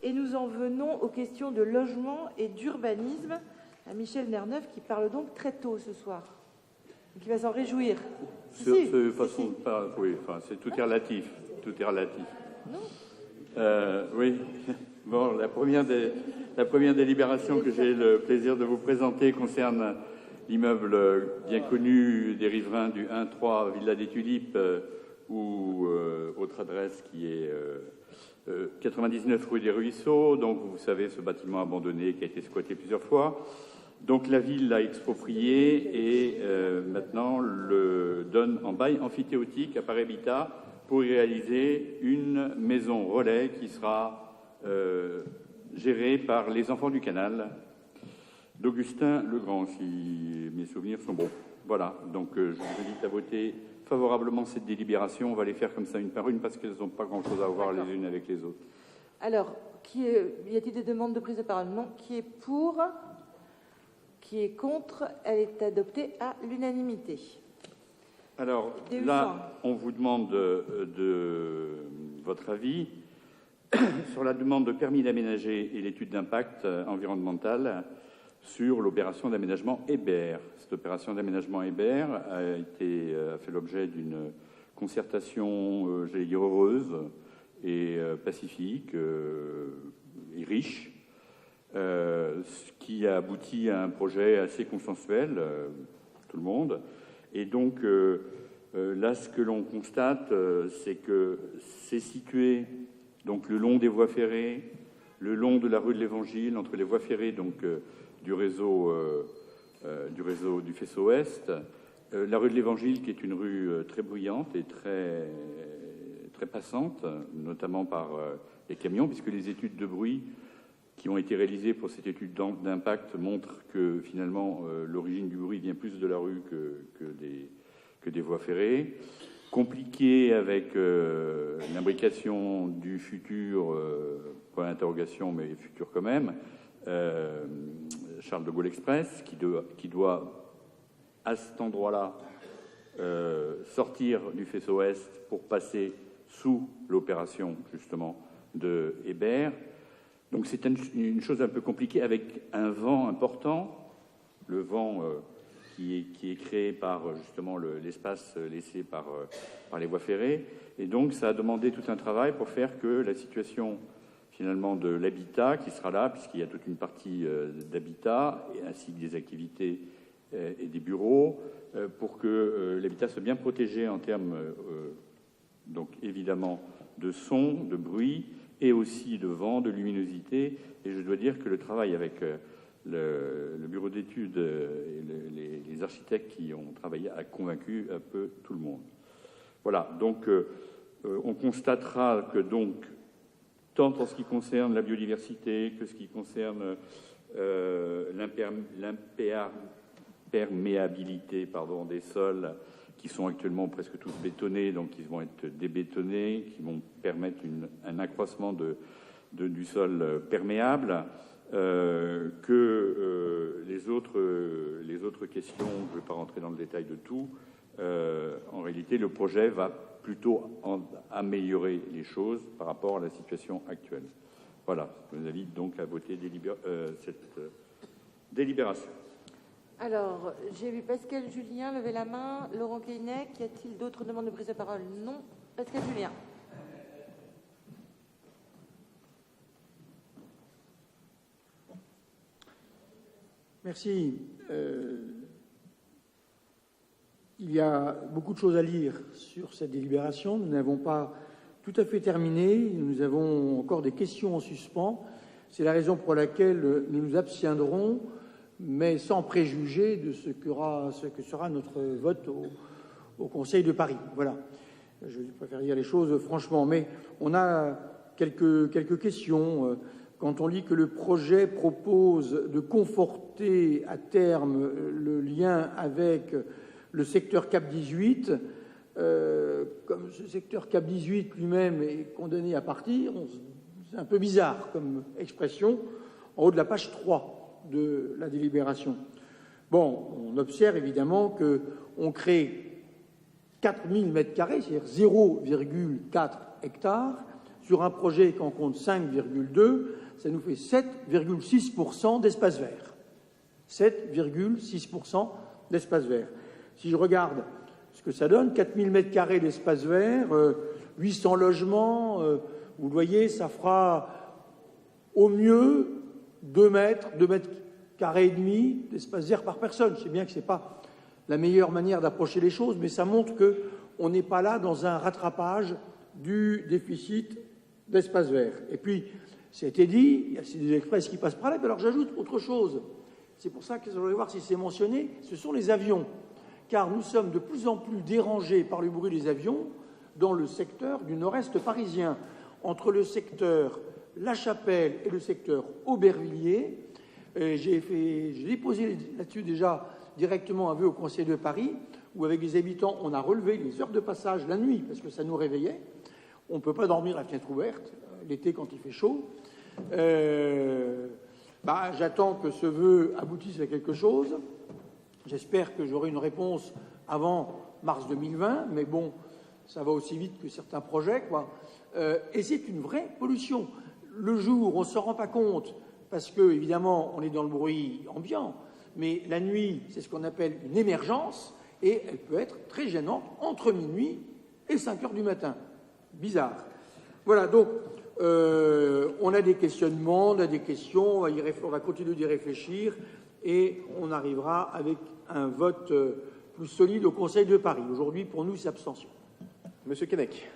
Et nous en venons aux questions de logement et d'urbanisme, à Michel Nerneuf, qui parle donc très tôt ce soir, et qui va s'en réjouir. Oui, enfin, tout est relatif. Tout est relatif. Non. Oui. Bon, la première délibération que j'ai le plaisir de vous présenter concerne l'immeuble bien connu des riverains du 1-3 Villa des Tulipes, ou autre adresse qui est 99 rue des Ruisseaux. Donc, vous savez, ce bâtiment abandonné qui a été squatté plusieurs fois. Donc, la ville l'a exproprié et maintenant le donne en bail emphytéotique à Paris-Habitat pour y réaliser une maison relais qui sera gérée par les enfants du canal d'Augustin Legrand, si mes souvenirs sont bons. Voilà, donc je vous invite à voter favorablement cette délibération. On va les faire comme ça une par une parce qu'elles n'ont pas grand-chose à voir les unes avec les autres. Alors, y a-t-il des demandes de prise de parole? Non. Qui est pour? Qui est contre? Elle est adoptée à l'unanimité. Alors là, on vous demande de votre avis sur la demande de permis d'aménager et l'étude d'impact environnemental sur l'opération d'aménagement Hébert. Cette opération d'aménagement Hébert a fait l'objet d'une concertation, j'allais dire, heureuse et pacifique et riche, qui a abouti à un projet assez consensuel, tout le monde. Et donc, là, ce que l'on constate, c'est que c'est situé donc, le long des voies ferrées, le long de la rue de l'Évangile, entre les voies ferrées donc, du réseau du Faisceau Ouest, la rue de l'Évangile, qui est une rue très bruyante et très, très passante, notamment par les camions, puisque les études de bruit qui ont été réalisées pour cette étude d'impact montrent que finalement l'origine du bruit vient plus de la rue que des voies ferrées. Compliqué avec l'imbrication du futur, point d'interrogation, mais futur quand même, Charles de Gaulle Express, qui doit à cet endroit-là sortir du Faisceau Ouest pour passer sous l'opération justement de Hébert. Donc c'est une chose un peu compliquée avec un vent important, le vent qui est créé par justement l'espace laissé par les voies ferrées. Et donc ça a demandé tout un travail pour faire que la situation finalement de l'habitat qui sera là, puisqu'il y a toute une partie d'habitat, ainsi que des activités et des bureaux, pour que l'habitat soit bien protégé en termes donc évidemment de son, de bruit, et aussi de vent, de luminosité. Et je dois dire que le travail avec le bureau d'études et les architectes qui ont travaillé a convaincu un peu tout le monde. Voilà, donc on constatera que donc, tant en ce qui concerne la biodiversité que ce qui concerne l'imperméabilité des sols, qui sont actuellement presque tous bétonnés, donc ils vont être débétonnés, qui vont permettre un accroissement du sol perméable, que les autres questions, je ne vais pas rentrer dans le détail de tout, en réalité le projet va plutôt améliorer les choses par rapport à la situation actuelle. Voilà, je vous invite donc à voter cette délibération. Alors, j'ai vu Pascal Julien lever la main, Laurent Keinec. Y a-t-il d'autres demandes de prise de parole? Non. Pascal Julien. Merci. Il y a beaucoup de choses à lire sur cette délibération. Nous n'avons pas tout à fait terminé. Nous avons encore des questions en suspens. C'est la raison pour laquelle nous nous abstiendrons, mais sans préjuger de ce que sera notre vote au Conseil de Paris. Voilà. Je préfère dire les choses franchement. Mais on a quelques questions. Quand on lit que le projet propose de conforter à terme le lien avec le secteur Cap 18, comme ce secteur Cap 18 lui-même est condamné à partir, c'est un peu bizarre comme expression, en haut de la page 3 de la délibération. Bon, on observe évidemment qu'on crée 4000 m², c'est-à-dire 0,4 hectares, Sur un projet qui en compte 5,2, ça nous fait 7,6% d'espace vert. 7,6% d'espace vert. Si je regarde ce que ça donne, 4000 m² d'espace vert, 800 logements, vous voyez, ça fera au mieux 2 mètres carrés et demi d'espace vert par personne. Je sais bien que ce n'est pas la meilleure manière d'approcher les choses, mais ça montre qu'on n'est pas là dans un rattrapage du déficit d'espace vert. Et puis, ça a été dit, il y a des express qui passent par là. Alors j'ajoute autre chose. C'est pour ça que je voudrais voir si c'est mentionné. Ce sont les avions. Car nous sommes de plus en plus dérangés par le bruit des avions dans le secteur du nord-est parisien. Entre le secteur La Chapelle et le secteur Aubervilliers, j'ai déposé là-dessus déjà directement un vœu au Conseil de Paris, où avec les habitants, on a relevé les heures de passage la nuit, parce que ça nous réveillait. On ne peut pas dormir la fenêtre ouverte, l'été quand il fait chaud. J'attends que ce vœu aboutisse à quelque chose. J'espère que j'aurai une réponse avant mars 2020, mais bon, ça va aussi vite que certains projets, quoi. Et c'est une vraie pollution. Le jour, on ne s'en rend pas compte, parce que, évidemment, on est dans le bruit ambiant, mais la nuit, c'est ce qu'on appelle une émergence, et elle peut être très gênante entre minuit et 5 heures du matin. Bizarre. Voilà, donc, on a des questionnements, on a des questions, on va continuer d'y réfléchir, et on arrivera avec un vote plus solide au Conseil de Paris. Aujourd'hui, pour nous, c'est abstention. Monsieur Keinec.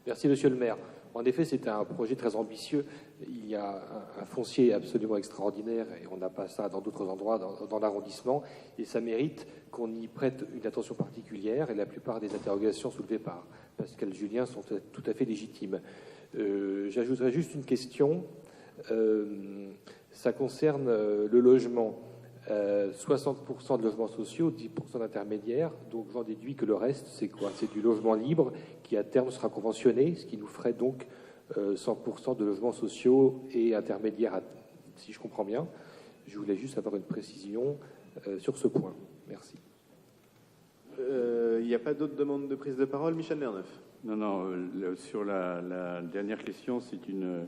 Merci, monsieur le maire. En effet, c'est un projet très ambitieux. Il y a un foncier absolument extraordinaire et on n'a pas ça dans d'autres endroits dans l'arrondissement. Et ça mérite qu'on y prête une attention particulière et la plupart des interrogations soulevées par Pascal Julien sont tout à fait légitimes. J'ajouterai juste une question. Ça concerne le logement. 60% de logements sociaux, 10% d'intermédiaires. Donc j'en déduis que le reste, c'est quoi? C'est du logement libre qui à terme sera conventionné, ce qui nous ferait donc 100% de logements sociaux et intermédiaires, si je comprends bien. Je voulais juste avoir une précision sur ce point. Merci. Il n'y a pas d'autres demandes de prise de parole. Michel Lerneuf. Non, sur la dernière question, c'est une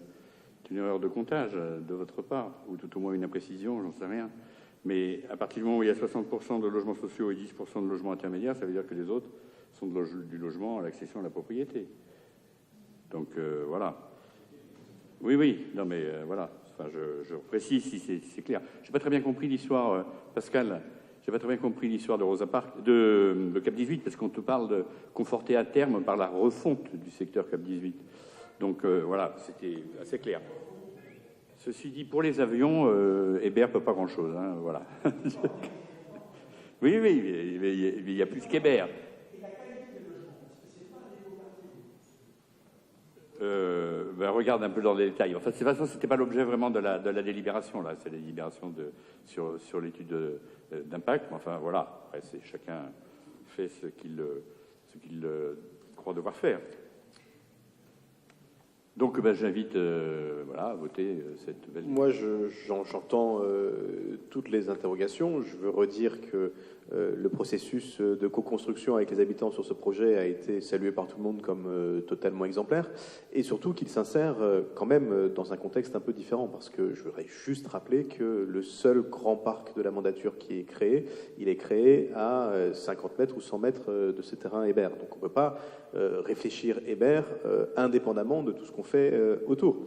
erreur de comptage de votre part, ou tout au moins une imprécision, j'en sais rien. Mais à partir du moment où il y a 60% de logements sociaux et 10% de logements intermédiaires, ça veut dire que les autres sont du logement à l'accession à la propriété. Donc voilà. Oui, non mais voilà. Enfin, je précise si c'est clair. Je n'ai pas très bien compris l'histoire, Pascal. J'ai pas très bien compris l'histoire de Rosa Parks, de Cap 18, parce qu'on te parle de conforter à terme par la refonte du secteur Cap 18. Donc voilà, c'était assez clair. Ceci dit, pour les avions, Hébert peut pas grand-chose, hein, voilà. Oui, il y a plus qu'Hébert. Regarde un peu dans les détails. Enfin, de toute façon, c'était pas l'objet vraiment de la délibération, là. C'est la délibération sur l'étude d'impact. Enfin, voilà. Après, chacun fait ce qu'il croit devoir faire. Donc, j'invite à voter cette nouvelle. Moi, j'entends toutes les interrogations. Je veux redire que le processus de co-construction avec les habitants sur ce projet a été salué par tout le monde comme totalement exemplaire, et surtout qu'il s'insère quand même dans un contexte un peu différent, parce que je voudrais juste rappeler que le seul grand parc de la mandature qui est créé, il est créé à 50 mètres ou 100 mètres de ce terrain Hébert. Donc on ne peut pas réfléchir Hébert indépendamment de tout ce qu'on fait autour.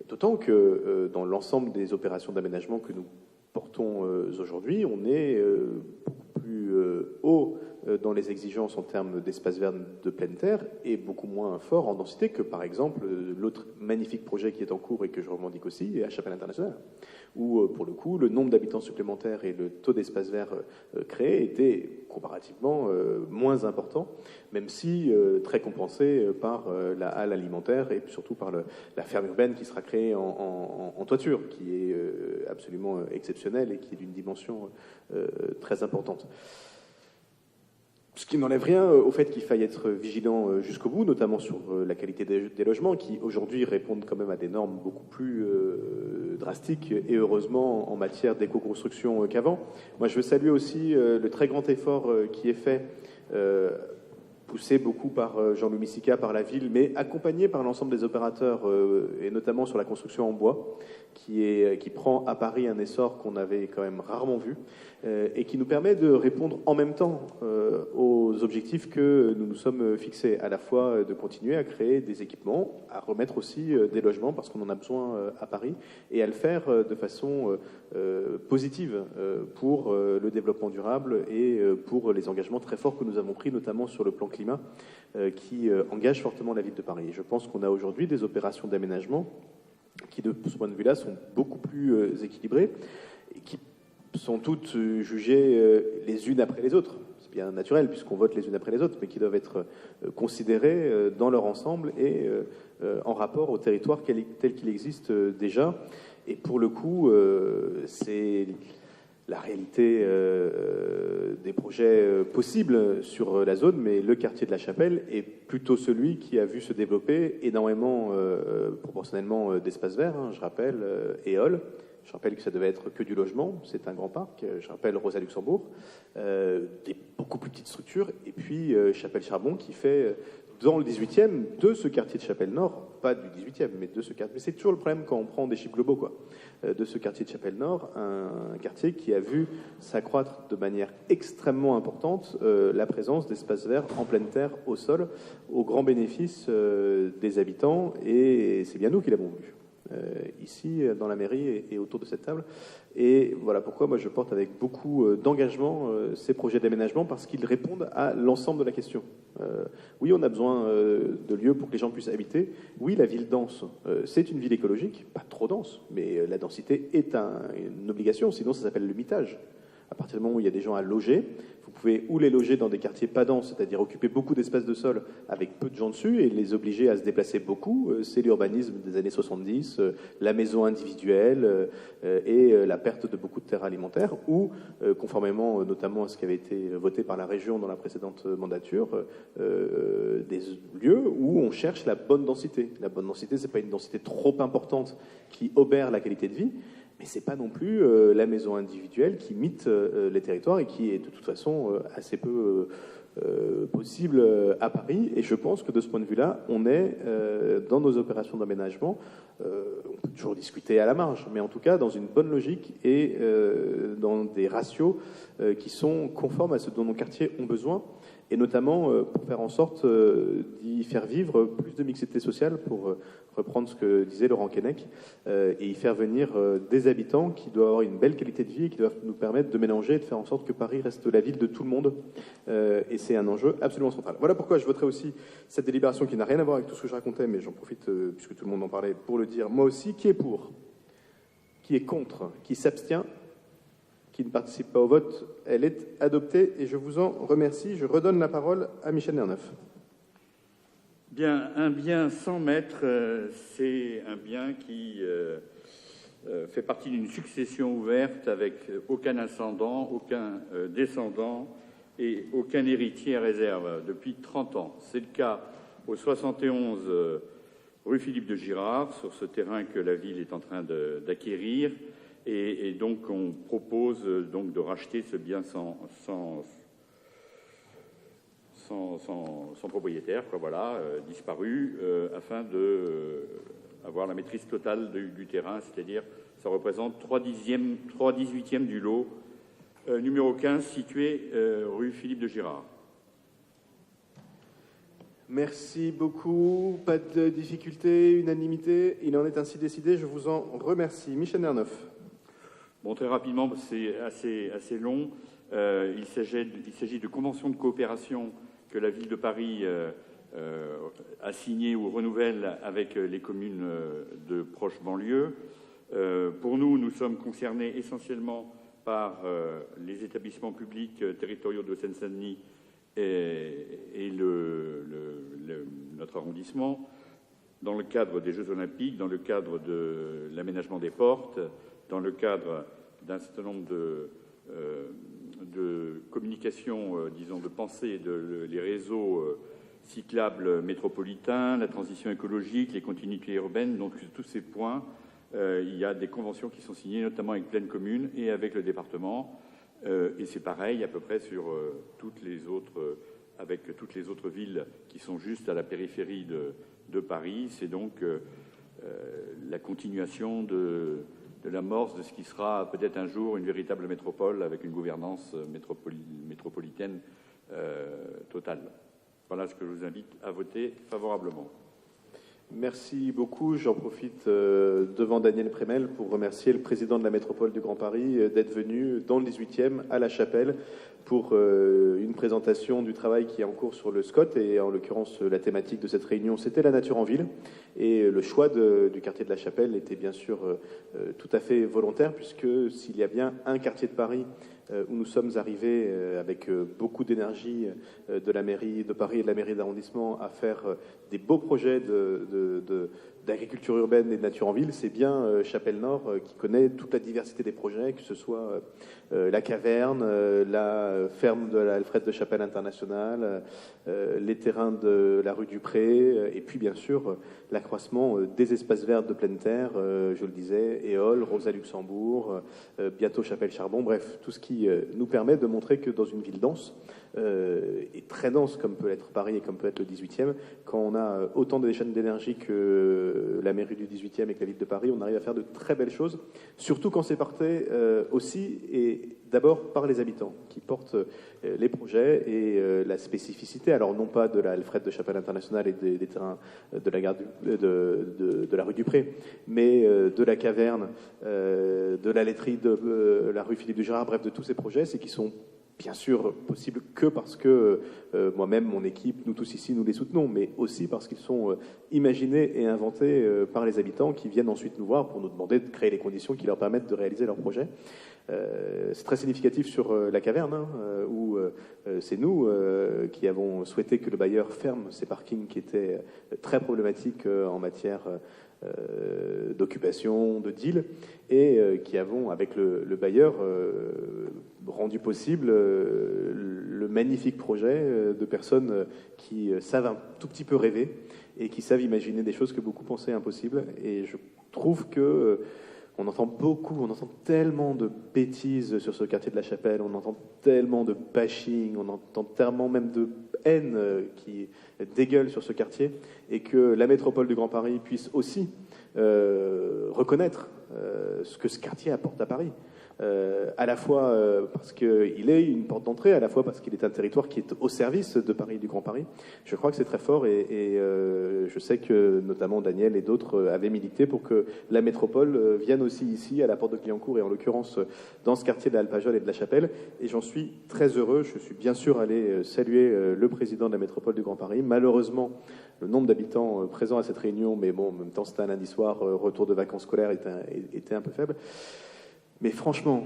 D'autant que dans l'ensemble des opérations d'aménagement que nous portons aujourd'hui, on est beaucoup plus haut dans les exigences en termes d'espace vert de pleine terre et beaucoup moins fort en densité que, par exemple, l'autre magnifique projet qui est en cours et que je revendique aussi, est à Chapelle Internationale, où, pour le coup, le nombre d'habitants supplémentaires et le taux d'espace vert créé étaient comparativement moins importants, même si très compensés par la halle alimentaire et surtout par la ferme urbaine qui sera créée en toiture, qui est absolument exceptionnelle et qui est d'une dimension très importante. Ce qui n'enlève rien au fait qu'il faille être vigilant jusqu'au bout, notamment sur la qualité des logements, qui aujourd'hui répondent quand même à des normes beaucoup plus drastiques, et heureusement en matière d'éco-construction qu'avant. Moi, je veux saluer aussi le très grand effort qui est fait poussé beaucoup par Jean-Louis Missica, par la ville, mais accompagné par l'ensemble des opérateurs, et notamment sur la construction en bois, qui prend à Paris un essor qu'on avait quand même rarement vu, et qui nous permet de répondre en même temps aux objectifs que nous nous sommes fixés, à la fois de continuer à créer des équipements, à remettre aussi des logements, parce qu'on en a besoin à Paris, et à le faire de façon positive pour le développement durable et pour les engagements très forts que nous avons pris, notamment sur le plan climat, qui engage fortement la ville de Paris. Et je pense qu'on a aujourd'hui des opérations d'aménagement qui, de ce point de vue-là, sont beaucoup plus équilibrées et qui sont toutes jugées les unes après les autres. C'est bien naturel puisqu'on vote les unes après les autres, mais qui doivent être considérées dans leur ensemble et en rapport au territoire tel qu'il existe déjà. Et pour le coup, c'est la réalité des projets possibles sur la zone, mais le quartier de la Chapelle est plutôt celui qui a vu se développer énormément, proportionnellement, d'espaces verts. Je rappelle Éole. Je rappelle que ça devait être que du logement, c'est un grand parc. Je rappelle Rosa Luxembourg, des beaucoup plus petites structures. Et puis Chapelle Charbon qui fait dans le 18e de ce quartier de Chapelle Nord, pas du 18e, mais de ce quartier. Mais c'est toujours le problème quand on prend des chiffres globaux, quoi. De ce quartier de Chapelle Nord, un quartier qui a vu s'accroître de manière extrêmement importante la présence d'espaces verts en pleine terre, au sol, au grand bénéfice des habitants. Et c'est bien nous qui l'avons vu. Ici, dans la mairie et autour de cette table. Et voilà pourquoi moi je porte avec beaucoup d'engagement ces projets d'aménagement, parce qu'ils répondent à l'ensemble de la question. Oui, on a besoin de lieux pour que les gens puissent habiter. Oui, la ville dense, c'est une ville écologique, pas trop dense, mais la densité est une obligation, sinon ça s'appelle le mitage. À partir du moment où il y a des gens à loger, vous pouvez ou les loger dans des quartiers pas denses, c'est-à-dire occuper beaucoup d'espace de sol avec peu de gens dessus et les obliger à se déplacer beaucoup. C'est l'urbanisme des années 70, la maison individuelle et la perte de beaucoup de terres alimentaires. Ou, conformément notamment à ce qui avait été voté par la région dans la précédente mandature, des lieux où on cherche la bonne densité. La bonne densité, c'est pas une densité trop importante qui obère la qualité de vie, mais ce n'est pas non plus la maison individuelle qui mite les territoires et qui est de toute façon assez peu possible à Paris. Et je pense que de ce point de vue-là, on est dans nos opérations d'aménagement, on peut toujours discuter à la marge, mais en tout cas dans une bonne logique et dans des ratios qui sont conformes à ce dont nos quartiers ont besoin. Et notamment pour faire en sorte d'y faire vivre plus de mixité sociale, pour reprendre ce que disait Laurent Keinec, et y faire venir des habitants qui doivent avoir une belle qualité de vie et qui doivent nous permettre de mélanger et de faire en sorte que Paris reste la ville de tout le monde. Et c'est un enjeu absolument central. Voilà pourquoi je voterai aussi cette délibération qui n'a rien à voir avec tout ce que je racontais, mais j'en profite, puisque tout le monde en parlait, pour le dire moi aussi. Qui est pour? Qui est contre? Qui s'abstient? Qui ne participe pas au vote? Elle est adoptée et je vous en remercie. Je redonne la parole à Michel Nerneuf. Bien, un bien sans maître, c'est un bien qui fait partie d'une succession ouverte avec aucun ascendant, aucun descendant et aucun héritier à réserve depuis 30 ans. C'est le cas au 71 rue Philippe de Girard, sur ce terrain que la ville est en train d'acquérir. Et donc, on propose donc de racheter ce bien sans propriétaire, quoi, voilà, disparu, afin d'avoir la maîtrise totale du terrain, c'est-à-dire ça représente 3/18 du lot, numéro 15, situé rue Philippe de Girard. Merci beaucoup. Pas de difficulté, unanimité. Il en est ainsi décidé. Je vous en remercie. Michel Nerneuf. Bon, très rapidement, c'est assez long. Il s'agit de conventions de coopération que la ville de Paris a signées ou renouvelle avec les communes de proches banlieues. Pour nous, nous sommes concernés essentiellement par les établissements publics territoriaux de Seine-Saint-Denis et notre arrondissement, dans le cadre des Jeux Olympiques, dans le cadre de l'aménagement des portes, dans le cadre d'un certain nombre de communications, disons, de pensée, les réseaux cyclables métropolitains, la transition écologique, les continuités urbaines. Donc, tous ces points, il y a des conventions qui sont signées, notamment avec Plaine Commune et avec le département. Et c'est pareil à peu près sur toutes les autres avec toutes les autres villes qui sont juste à la périphérie de Paris. C'est donc la continuation de l'amorce de ce qui sera peut-être un jour une véritable métropole avec une gouvernance métropolitaine totale. Voilà ce que je vous invite à voter favorablement. Merci beaucoup. J'en profite devant Daniel Prémel pour remercier le président de la métropole du Grand Paris d'être venu dans le 18e à La Chapelle pour une présentation du travail qui est en cours sur le SCOT. Et en l'occurrence, la thématique de cette réunion, c'était la nature en ville. Et le choix du quartier de La Chapelle était bien sûr tout à fait volontaire, puisque s'il y a bien un quartier de Paris où nous sommes arrivés avec beaucoup d'énergie de la mairie de Paris et de la mairie d'arrondissement à faire des beaux projets d'agriculture urbaine et de nature en ville, c'est bien Chapelle-Nord qui connaît toute la diversité des projets, que ce soit la caverne, la ferme de l'Alfred de Chapelle International, les terrains de la rue du Pré, et puis bien sûr l'accroissement des espaces verts de pleine terre, je le disais, Éole, Rosa-Luxembourg, bientôt Chapelle-Charbon, bref, tout ce qui nous permet de montrer que dans une ville dense, et très dense comme peut être Paris et comme peut être le 18e, quand on a autant de chaînes d'énergie que la mairie du 18e et que la ville de Paris, on arrive à faire de très belles choses, surtout quand c'est porté aussi et d'abord par les habitants qui portent les projets et la spécificité, alors non pas de l'Alfred de Chapelle International et des terrains de la gare de la rue du Pré, mais de la caverne, de la laiterie de la rue Philippe de Gérard, bref, de tous ces projets, c'est qu'ils sont bien sûr possible que parce que moi-même, mon équipe, nous tous ici, nous les soutenons, mais aussi parce qu'ils sont imaginés et inventés par les habitants qui viennent ensuite nous voir pour nous demander de créer les conditions qui leur permettent de réaliser leurs projets. C'est très significatif sur la caverne, où c'est nous qui avons souhaité que le bailleur ferme ces parkings qui étaient très problématiques en matière d'occupation, de deal, et qui avons, avec le bailleur, rendu possible le magnifique projet de personnes qui savent un tout petit peu rêver et qui savent imaginer des choses que beaucoup pensaient impossibles. Et je trouve que on entend tellement de bêtises sur ce quartier de La Chapelle, on entend tellement de bashing, on entend tellement même de haine qui dégueule sur ce quartier, et que la métropole du Grand Paris puisse aussi reconnaître ce que ce quartier apporte à Paris. À la fois parce qu'il est une porte d'entrée, à la fois parce qu'il est un territoire qui est au service de Paris et du Grand Paris. Je crois que c'est très fort et je sais que notamment Daniel et d'autres avaient milité pour que la métropole vienne aussi ici, à la porte de Clignancourt et en l'occurrence dans ce quartier de la Alpajol et de la Chapelle. Et j'en suis très heureux. Je suis bien sûr allé saluer le président de la métropole du Grand Paris. Malheureusement, le nombre d'habitants présents à cette réunion, mais bon, en même temps c'était un lundi soir, retour de vacances scolaires, était un peu faible. Mais franchement,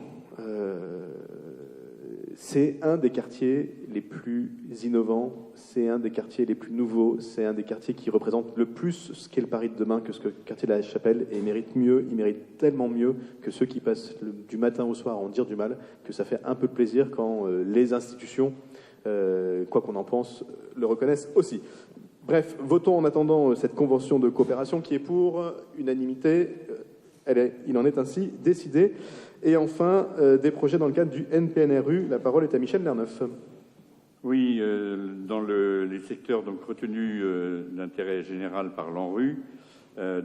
c'est un des quartiers les plus innovants, c'est un des quartiers les plus nouveaux, c'est un des quartiers qui représente le plus ce qu'est le Paris de demain que ce que le quartier de la Chapelle, et il mérite tellement mieux que ceux qui passent du matin au soir à en dire du mal, que ça fait un peu de plaisir quand les institutions, quoi qu'on en pense, le reconnaissent aussi. Bref, votons en attendant cette convention de coopération qui est pour unanimité. Il en est ainsi décidé. Et enfin, des projets dans le cadre du NPNRU. La parole est à Michel Lerneuf. Oui, dans les secteurs donc, retenus d'intérêt général par l'ANRU,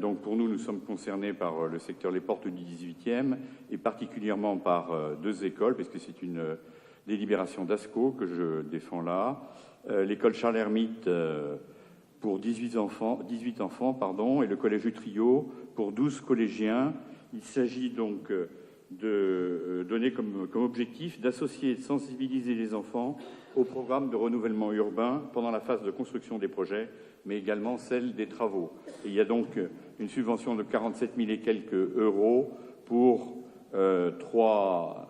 donc pour nous, nous sommes concernés par le secteur Les Portes du 18e et particulièrement par deux écoles, puisque c'est une délibération d'ASCO que je défends là. L'école Charles-Hermite pour 18 enfants, et le collège Utrio pour 12 collégiens. Il s'agit donc de donner comme objectif d'associer et de sensibiliser les enfants au programme de renouvellement urbain pendant la phase de construction des projets, mais également celle des travaux. Et il y a donc une subvention de 47 000 et quelques euros pour trois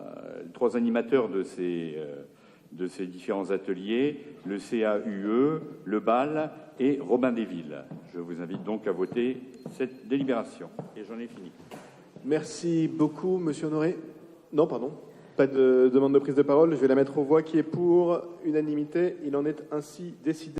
animateurs de ces différents ateliers, le CAUE, le BAL et Robin des Villes. Je vous invite donc à voter cette délibération. Et j'en ai fini. Merci beaucoup, Monsieur Honoré. Non, pardon. Pas de demande de prise de parole. Je vais la mettre aux voix. Qui est pour unanimité? Il en est ainsi décidé.